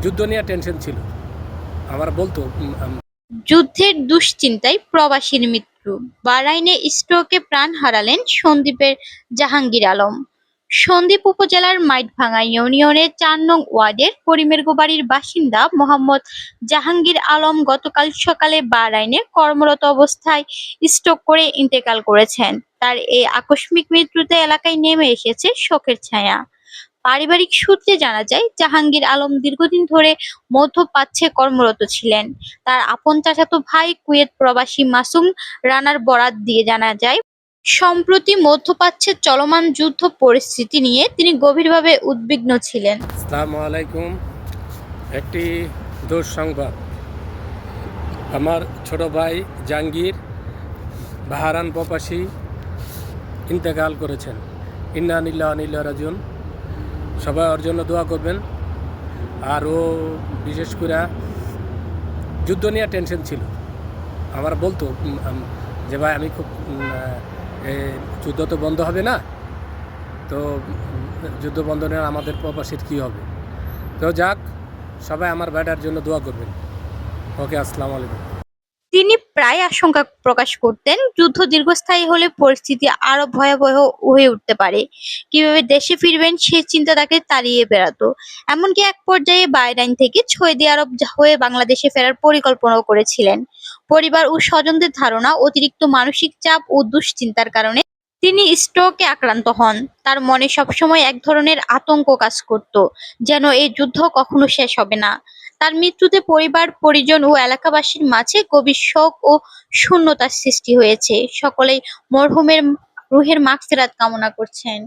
যুদ্ধ নিয়ে টেনশন ছিল। আমার বলতো যুদ্ধের দুশ্চিন্তায় প্রবাসীর মৃত্যু। বাহরাইনে স্ট্রোকে প্রাণ হারালেন সন্দ্বীপের জাহাঙ্গীর আলম। সন্দ্বীপ উপজেলার মাইটভাঙ্গা ইউনিয়নের ৪ নং ওয়ার্ডের করিমেরগো বাড়ির বাসিন্দা মোহাম্মদ জাহাঙ্গীর আলম গতকাল সকালে বাহরাইনে কর্মরত অবস্থায় স্ট্রোক করে ইন্তেকাল করেছেন। তার এই আকস্মিক মৃত্যুতে এলাকায় নেমে এসেছে শোকের ছায়া। পারিবারিক সূত্রে জানা যায়, জাহাঙ্গীর আলম দীর্ঘদিন ধরে মধ্যপ্রাচ্যে কর্মরত ছিলেন। তার আপন চাচাতো ভাই কুয়েত প্রবাসী মাসুম রানার বরাত দিয়ে জানা যায়, সম্প্রতি মধ্যপ্রাচ্যের চলমান যুদ্ধ পরিস্থিতি নিয়ে তিনি গভীরভাবে উদ্বিগ্ন ছিলেন। আসসালামু আলাইকুম। একটি দুঃসংবাদ, আমার ছোট ভাই জাহাঙ্গীর বাহরাইন প্রবাসী ইন্তেকাল করেছেন। ইন্না লিল্লাহি ওয়া ইন্না ইলাইহি রাজিউন। সবাই ওর জন্য দোয়া করবেন। আর ও বিশেষ করে যুদ্ধ নিয়ে টেনশন ছিল। আমার বলতো যে ভাই আমি খুব যুদ্ধ তো বন্ধ হবে না, তো যুদ্ধ বন্ধ নিয়ে আমাদের প্রবাসীর কী হবে। তো যাক, সবাই আমার ভাইটার জন্য দোয়া করবেন। ওকে, আসসালামু আলাইকুম। তিনি প্রায় আশঙ্কা প্রকাশ করতেন, যুদ্ধ দীর্ঘস্থায়ী হলে পরিস্থিতি আরো ভয়াবহ হয়ে উঠতে পারে। কিভাবে দেশে ফিরবেন সে চিন্তা তাকে তাড়িয়ে বেড়াতো। এমনকি এক পর্যায়ে বাহরাইন থেকে সৌদি আরব হয়ে বাংলাদেশে ফেরার পরিকল্পনাও করেছিলেন। পরিবার ও স্বজনদের ধারণা, অতিরিক্ত মানসিক চাপ ও দুশ্চিন্তার কারণে তিনি স্ট্রোকে আক্রান্ত হন। তার মনে সবসময় এক ধরনের আতঙ্ক কাজ করত, যেন এই যুদ্ধ কখনো শেষ হবে না। তার মৃত্যুতে পরিবার, পরিজন ও এলাকাবাসীর মাঝে গভীর শোক ও শূন্যতার সৃষ্টি হয়েছে। সকলেই মরহুমের রুহের মাগফিরাত কামনা করছেন।